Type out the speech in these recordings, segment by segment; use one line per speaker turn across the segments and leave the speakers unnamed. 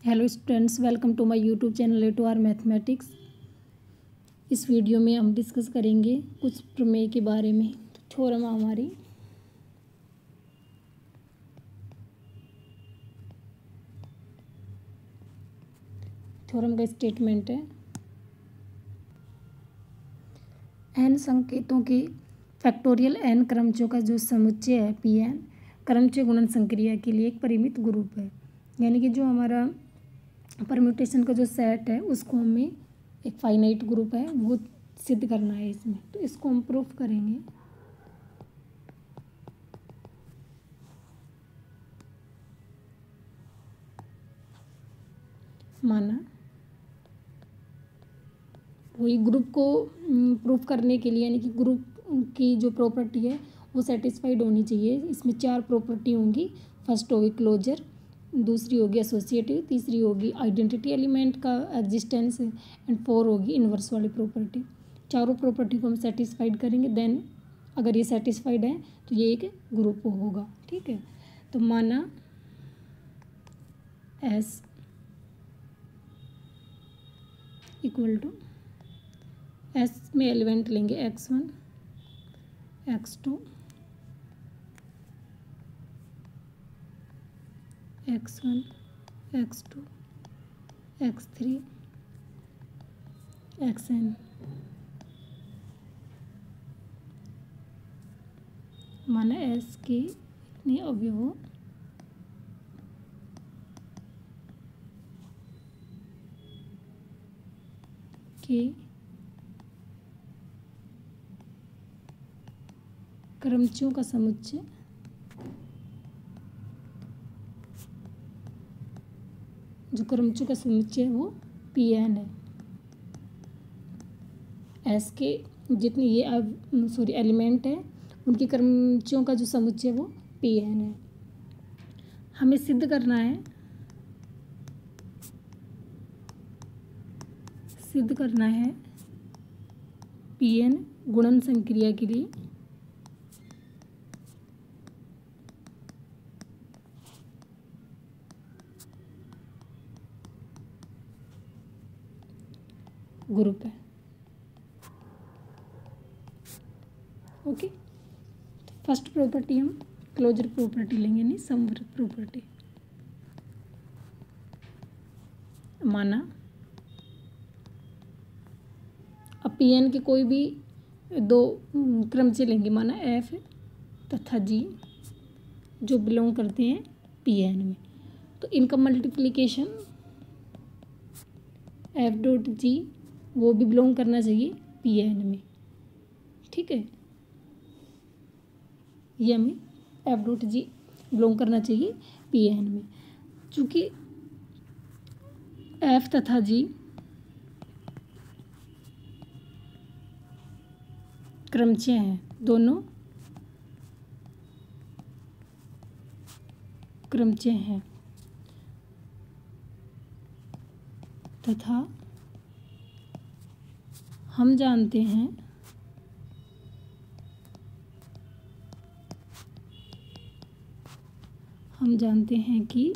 Hello students, welcome to my YouTube channel to R mathematics. इस video में हम discuss करेंगे कुछ प्रमेय के बारे में। थ्योरम हमारी थ्योरम का स्टेटमेंट है, एन संकेतों के फैक्टोरियल एन क्रमचयों का जो समुच्चय है पी एन क्रमचय गुणन संक्रिया के लिए एक परिमित ग्रुप है। यानी कि जो हमारा परम्यूटेशन का जो सेट है उसको हमें एक फाइनाइट ग्रुप है वो सिद्ध करना है इसमें। तो इसको हम प्रूफ करेंगे। माना वही ग्रुप को प्रूफ करने के लिए, यानी कि ग्रुप की जो प्रॉपर्टी है वो सेटिस्फाइड होनी चाहिए। इसमें 4 प्रॉपर्टी होंगी। फर्स्ट होगी क्लोजर, दूसरी होगी एसोसिएटिव, तीसरी होगी आइडेंटिटी एलिमेंट का एग्जिस्टेंस एंड 4 होगी इन्वर्स वाली प्रॉपर्टी। चारों प्रॉपर्टी को हम सेटिस्फाइड करेंगे, देन अगर ये सेटिस्फाइड है तो ये एक ग्रुप होगा। ठीक है, तो माना एस इक्वल टू एस में एलिमेंट लेंगे x1 x2 x1 x2 x3 xn। माना s के इतने अवयवों के क्रमचयों का समुच्चय जो क्रमचयों का समुच्चय है वो पी एन है। एस के जितने ये एलिमेंट है उनके क्रमचयों का जो समुच्चय है वो पी एन है। हमें सिद्ध करना है पी एन गुणन संक्रिया के लिए ग्रुप है। ओके, फर्स्ट प्रॉपर्टी हम क्लोजर प्रॉपर्टी लेंगे, नहीं समवर्त प्रॉपर्टी। माना अब पी एन के कोई भी 2 क्रमचय लेंगे, माना एफ तथा जी जो बिलोंग करते हैं पी एन में, तो इनका मल्टीप्लिकेशन एफ डॉट जी वो भी बिलोंग करना चाहिए पी एन में। ठीक है, ये हमें एफ डॉट जी बिलोंग करना चाहिए पी एन में। चूँकि एफ तथा जी क्रमचय हैं, दोनों क्रमचय हैं तथा हम जानते हैं कि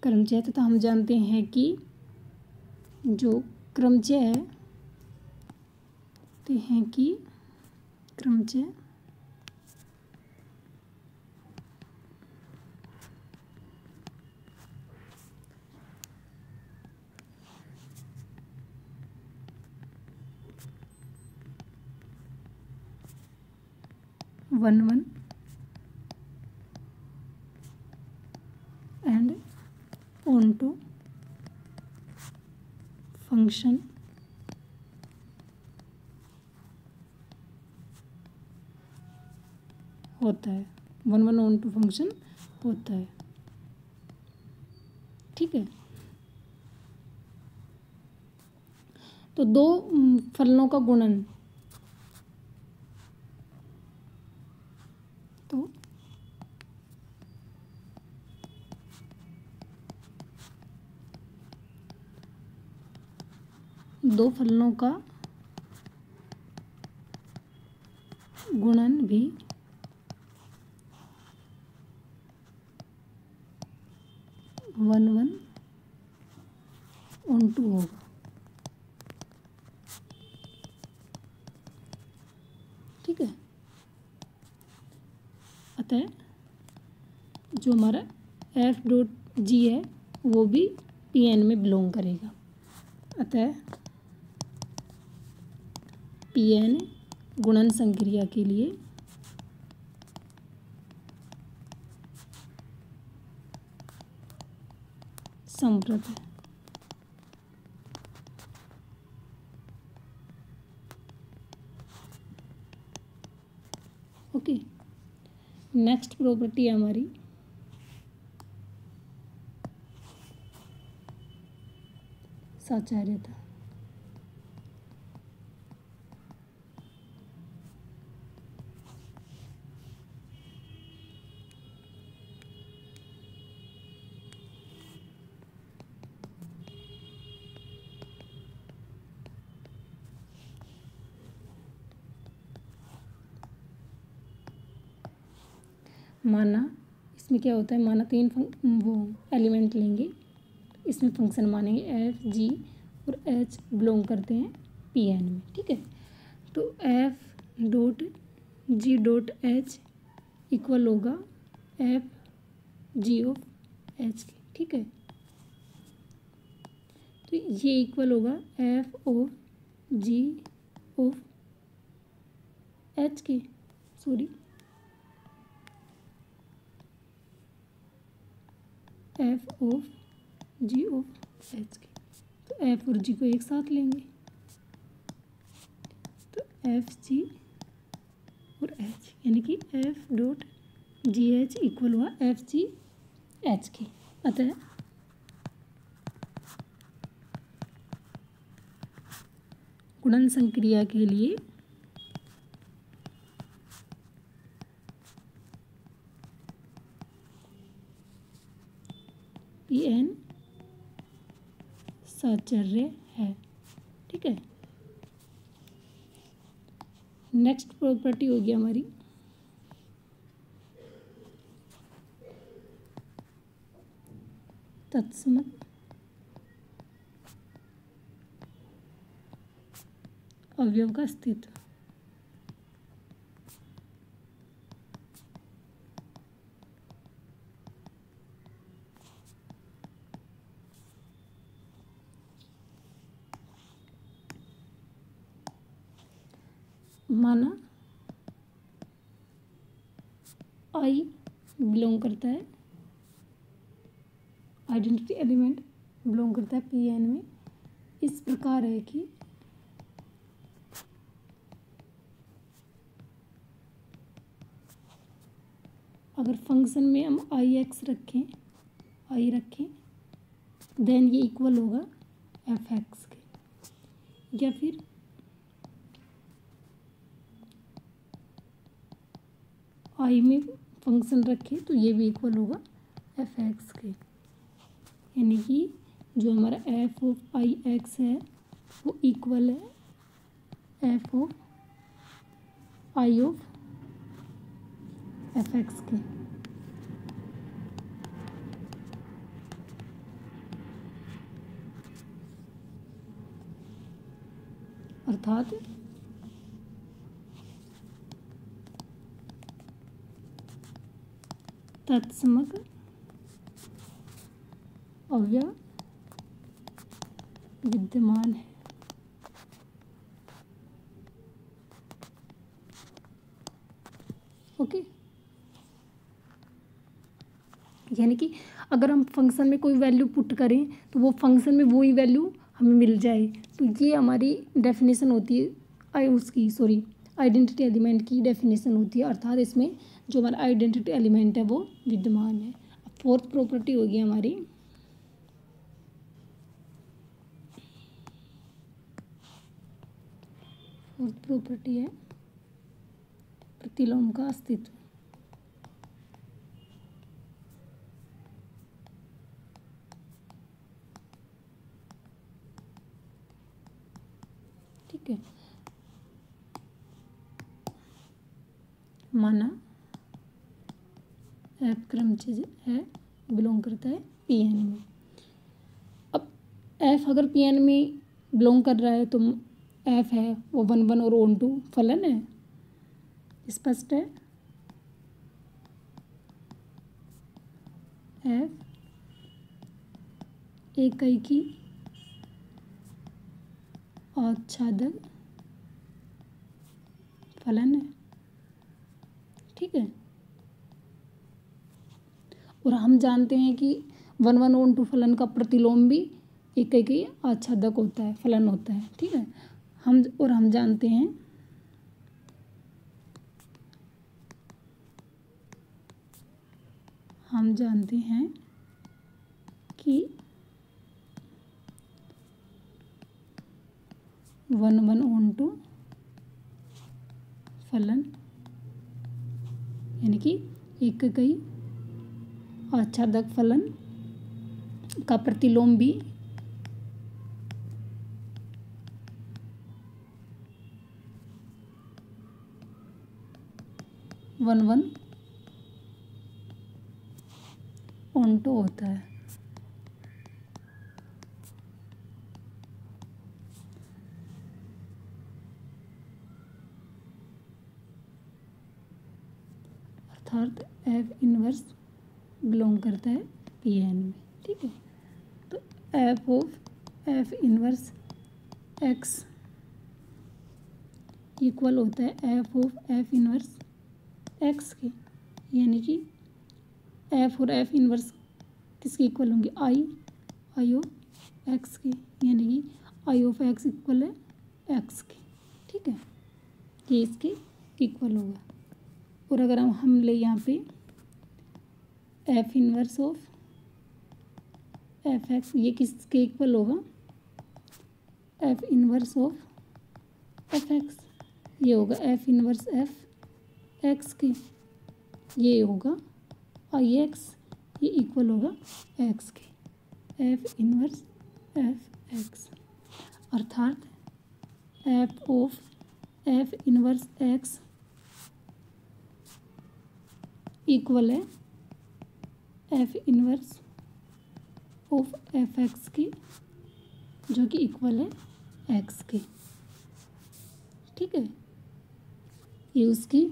क्रमचय तथा हम जानते हैं कि जो क्रमचय है क्रमचय one one and onto function होता है। 1 ऑन टू फंक्शन होता है। ठीक है, तो 2 फलनों का गुणन, तो 2 फलनों का गुणन भी वन वन ऑन टू होगा। ठीक है, अतः जो हमारा एफ डॉट जी है वो भी पी एन में बिलोंग करेगा। अतः पी एन गुणन संक्रिया के लिए समवर्त है। ओके, नेक्स्ट प्रॉपर्टी है हमारी साचार्यता। माना इसमें क्या होता है, माना तीन वो एलिमेंट लेंगे, इसमें फंक्शन मानेंगे एफ जी और एच बिलोंग करते हैं पी एन में। ठीक है, तो F dot G dot H equal होगा एफ जी ऑफ एच के। ठीक है, तो ये इक्वल होगा F of G of H के, sorry F of G of H के। तो एफ और जी को एक साथ लेंगे, तो एफ जी और एच, यानी कि एफ डॉट जी एच इक्वल हुआ एफ जी एच के। अतः गुणन संक्रिया के लिए पी एन साचर्य है। ठीक है, नेक्स्ट प्रॉपर्टी होगी हमारी तत्समक अवयव का अस्तित्व। माना आई बिलोंग करता है, आइडेंटिटी एलिमेंट बिलोंग करता है पी एन में, इस प्रकार है कि अगर फंक्शन में हम आई एक्स रखें, आई रखें, देन ये इक्वल होगा एफ एक्स के, या फिर आई में फंक्शन रखें तो ये भी इक्वल होगा एफ एक्स के, यानी कि जो हमारा एफ ऑफ आई एक्स है वो इक्वल है f of I of F X के। अर्थात तत्समक अवयव विद्यमान है। ओके, यानी कि अगर हम फंक्शन में कोई वैल्यू पुट करें तो वो फंक्शन में वही वैल्यू हमें मिल जाए, तो ये हमारी डेफिनेशन होती है उसकी, सॉरी आइडेंटिटी एलिमेंट की डेफिनेशन होती है। अर्थात इसमें जो हमारा आइडेंटिटी एलिमेंट है वो विद्यमान है। फोर्थ प्रॉपर्टी होगी हमारी फोर्थ प्रॉपर्टी है प्रतिलोम का अस्तित्व। ठीक है, माना एफ क्रमचय है, बिलोंग करता है Pn में। अब एफ अगर Pn में बिलोंग कर रहा है तो एफ है वो 1 1 और ऑन टू फलन है, स्पष्ट है। एफ एकाएकी आच्छादक फलन है, ठीक है। और हम जानते हैं कि 1 1 ऑन टू फलन का प्रतिलोम भी एकाएकी आच्छादक होता है, फलन होता है, ठीक है। हम जानते हैं कि 1 1 ऑन टू फलन यानी कि एकाएकी आच्छादक फलन का प्रतिलोम भी वन वन ऑन टू होता है। अर्थात एफ इनवर्स बिलोंग करता है Pn में, ठीक है। तो F of F inverse X equal होता है f of F inverse x के, यानी कि एफ और एफ इनवर्स किसके इक्वल होंगे, आई ऑफ एक्स के, यानी कि आई ऑफ एक्स इक्वल है एक्स के, ठीक है। ये इसके इक्वल होगा। और अगर हम ले यहाँ पे F inverse of F X, ये किसके इक्वल होगा, F inverse of F X, ये होगा एफ इनवर्स एफ एक्स के, ये होगा आई एक्स, ये इक्वल होगा एक्स के, एफ इनवर्स एफ एक्स। अर्थात F of F inverse X equal है F inverse of F X की, जो कि इक्वल है एक्स के, ठीक है। ये उसकी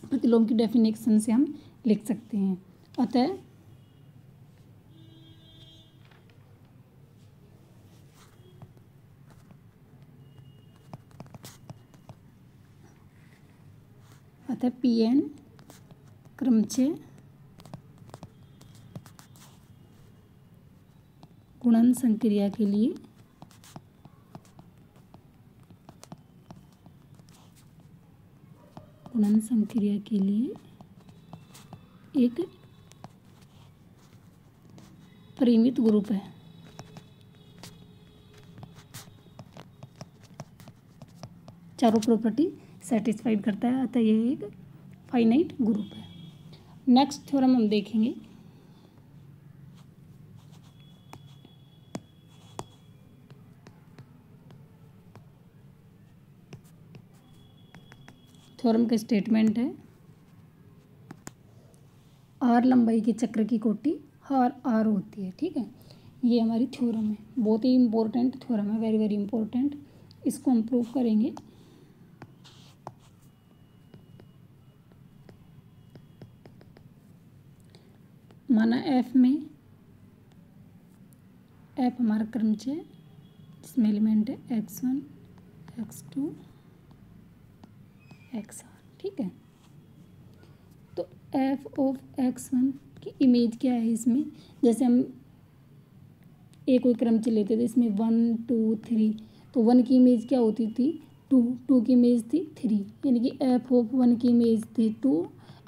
प्रतिलोम की डेफिनेशन से हम लिख सकते हैं। अतः Pn क्रमचय गुणन संक्रिया के लिए एक परिमित ग्रुप है। चारों प्रॉपर्टी सेटिस्फाइड करता है, अतः यह एक फाइनाइट ग्रुप है। नेक्स्ट थ्योरम हम देखेंगे। थ्योरम का स्टेटमेंट है, आर लंबाई के चक्र की कोटि आर होती है, ठीक है। ये हमारी थ्योरम है, बहुत ही इम्पोर्टेंट थ्योरम है, वेरी वेरी इम्पोर्टेंट। इसको हम प्रूव करेंगे। माना एफ में, एफ हमारा क्रमचय जिसमें एलिमेंट है x1 x2 xr, ठीक है। तो एफ ऑफ x1 की इमेज क्या है इसमें, जैसे हम एक कोई क्रमचय लेते थे, इसमें 1 2 3, तो 1 की इमेज क्या होती थी 2, 2 की इमेज थी 3, यानी कि एफ ऑफ 1 की इमेज थी 2,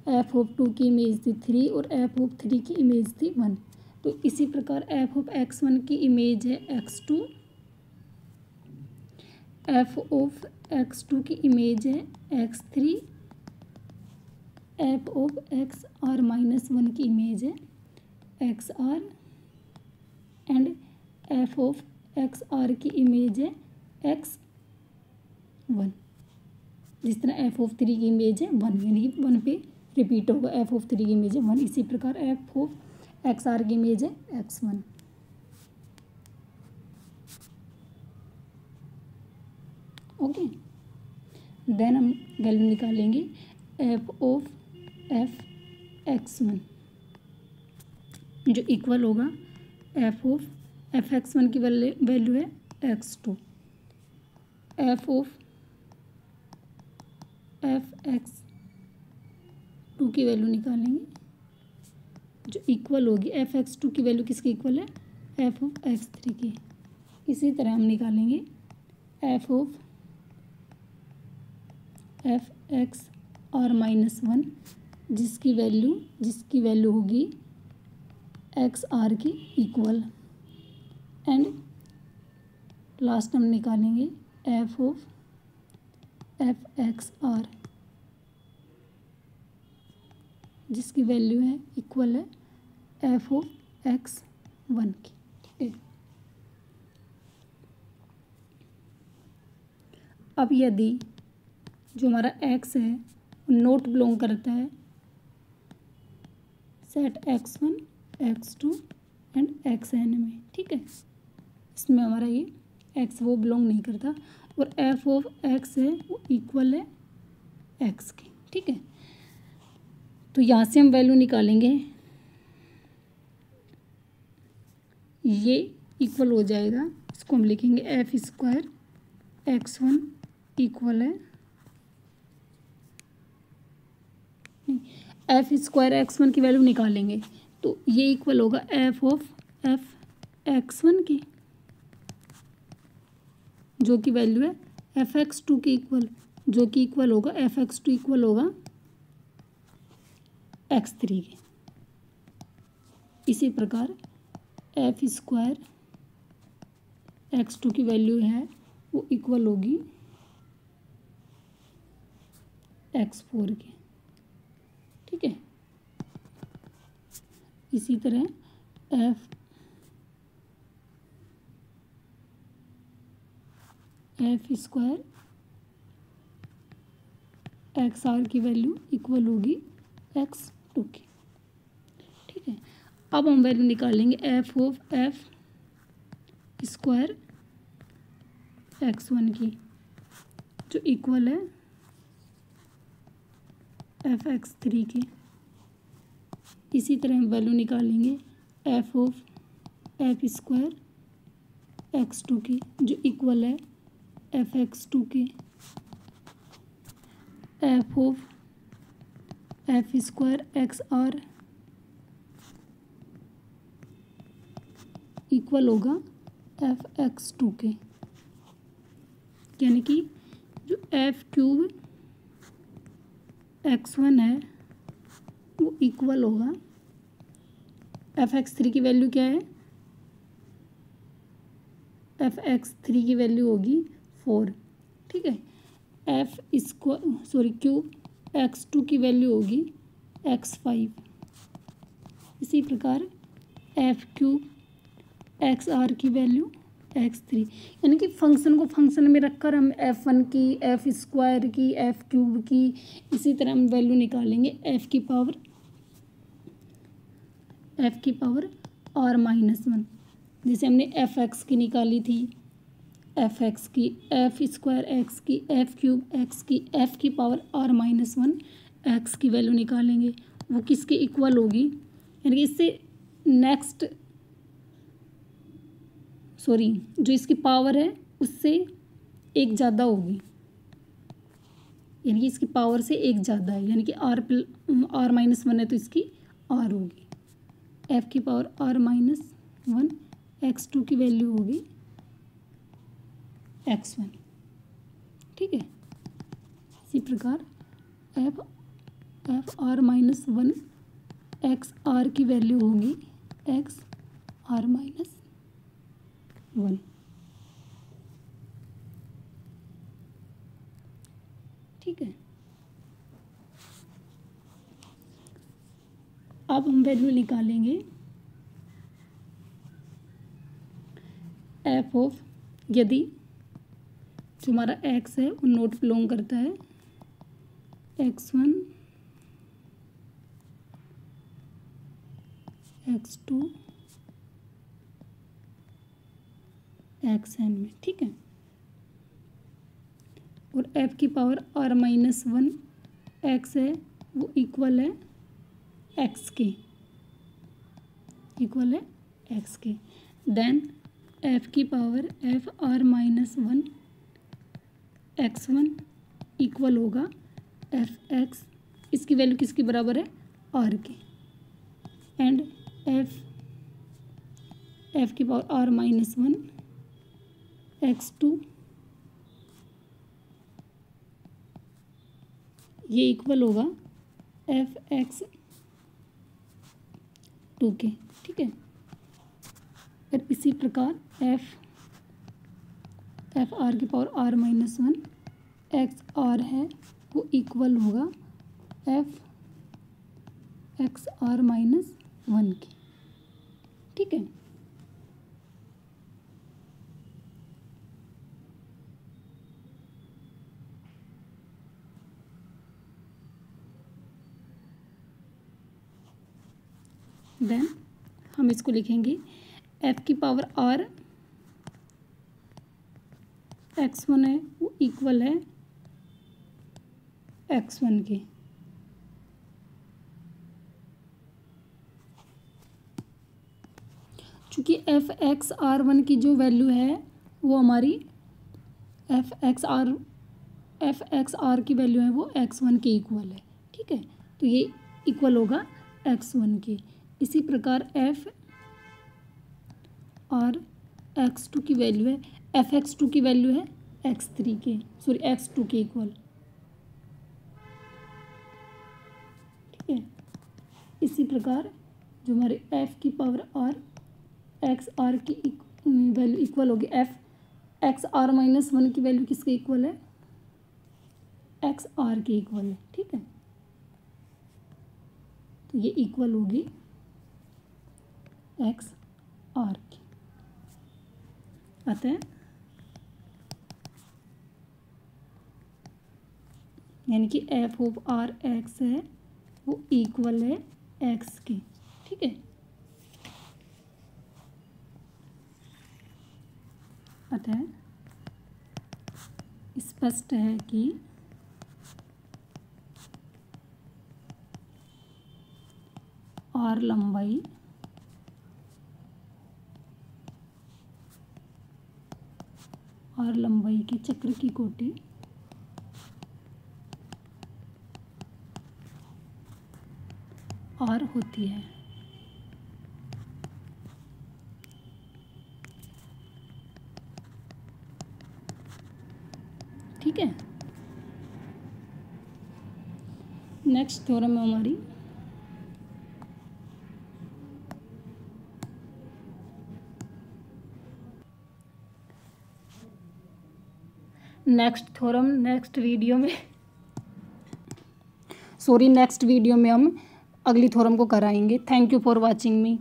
एफ ऑफ 2 की इमेज थी 3 और एफ ऑफ 3 की इमेज थी 1। तो इसी प्रकार एफ ऑफ x1 की इमेज है x2, एफ ऑफ x2 की इमेज है x3, एफ ऑफ xr-1 की इमेज है xr and F of xr की इमेज है x1, जिस तरह एफ ऑफ 3 की इमेज है 1, यानी कि 1 पे रिपीट होगा, एफ ऑफ 3 की इमेज है 1। इसी प्रकार एफ ऑफ एक्स आर की इमेज है x1। ओके, देन हम वैल्यू निकालेंगे एफ ऑफ एफ x1 जो इक्वल होगा एफ ऑफ एफ x1 की वैल्यू है x2, F of F x2 की वैल्यू निकालेंगे जो इक्वल होगी एफ x2 की वैल्यू किसकी इक्वल है, एफ ऑफ x3 की। इसी तरह हम निकालेंगे f of F x r -1 जिसकी वैल्यू होगी एक्स आर की इक्वल। एंड लास्ट हम निकालेंगे f of F x r जिसकी वैल्यू है इक्वल है एफ ऑफ x1 की। ठीक है, अब यदि जो हमारा x है नोट बिलोंग करता है set x1 x2 and xn में, ठीक है, इसमें हमारा ये x वो बिलोंग नहीं करता, और एफ ऑफ x है वो इक्वल है x के। ठीक है, तो यहाँ से हम वैल्यू निकालेंगे, ये इक्वल हो जाएगा, इसको हम लिखेंगे एफ स्क्वायर x1 इक्वल है एफ स्क्वायर x1 की वैल्यू निकालेंगे तो ये इक्वल होगा एफ ऑफ एफ x1 की जो कि वैल्यू है एफ x2 की इक्वल, जो कि इक्वल होगा एफ x2 इक्वल होगा x3 के। इसी प्रकार एफ स्क्वायर x2 की वैल्यू है वो इक्वल होगी x4 के। ठीक है, इसी तरह एफ स्क्वायर एक्स आर की वैल्यू इक्वल होगी x2 की। ठीक है, अब हम वैल्यू निकालेंगे f of f square x1 की जो इक्वल है एफ x3 के। इसी तरह हम वैल्यू निकालेंगे f of f square x2 की जो इक्वल है एफ x2 के। F of f square x r equal होगा एफ x2 के, यानी कि जो एफ क्यूब x1 है वो इक्वल होगा एफ x3 की वैल्यू क्या है, एफ x3 की वैल्यू होगी 4। ठीक है, एफ क्यूब x2 की वैल्यू होगी x5। इसी प्रकार एफ क्यूब एक्स आर की वैल्यू x3, यानी कि फंक्शन को फंक्शन में रखकर हम f1 की एफ स्क्वायर की एफ क्यूब की इसी तरह हम वैल्यू निकालेंगे एफ की पावर r -1, जैसे हमने एफ एक्स की निकाली थी, एफ एक्स की एफ स्क्वायर एक्स की एफ क्यूब एक्स की एफ की पावर r -1 एक्स की वैल्यू निकालेंगे वो किसके इक्वल होगी, यानी कि इससे नेक्स्ट जो इसकी पावर है उससे एक ज़्यादा होगी, यानी कि इसकी पावर से एक ज़्यादा है, यानी कि r -1 है तो इसकी r होगी, f की पावर r -1 x2 की वैल्यू होगी x1। ठीक है, इसी प्रकार f r -1 x r की वैल्यू होगी x r -1। ठीक है, अब हम वैल्यू निकालेंगे एफ ऑफ, यदि जो हमारा x है वो नोट बिलोंग करता है x1 x2 xn में, ठीक है। और f की पावर r-1 x है वो इक्वल है x के, इक्वल है x के। देन f की power f r-1 x1 equal होगा f(x), इसकी वैल्यू किसके बराबर है, r के। एंड f की पावर r-1 x2 ये इक्वल होगा f(x) 2 के, ठीक है। और इसी प्रकार f r की पावर r-1 x r है वो इक्वल होगा f(x r-1) के, ठीक है। देन हम इसको लिखेंगे f की पावर r x1 है वो इक्वल है x1 के। चूँकि f(x r1) की जो वैल्यू है वो हमारी f(x r) की वैल्यू है वो x1 के इक्वल है, ठीक है। तो ये इक्वल होगा x1 के। इसी प्रकार f r x2 की वैल्यू है, f(x2) की वैल्यू है x3 के, सॉरी x2 के इक्वल, ठीक है। इसी प्रकार जो हमारे f की पावर r x r की वैल्यू इक्वल होगी f(x r-1) की वैल्यू किसके इक्वल है, x r के इक्वल है, ठीक है। तो ये इक्वल होगी x r की। अतः यानी कि f ऑफ r x है वो इक्वल है x के, ठीक है। अतः स्पष्ट है कि r लंबाई के चक्र की कोटि r होती है, ठीक है। नेक्स्ट थ्योरम है हमारी नेक्स्ट वीडियो में हम अगली थ्योरम को कराएंगे। Thank you for watching me.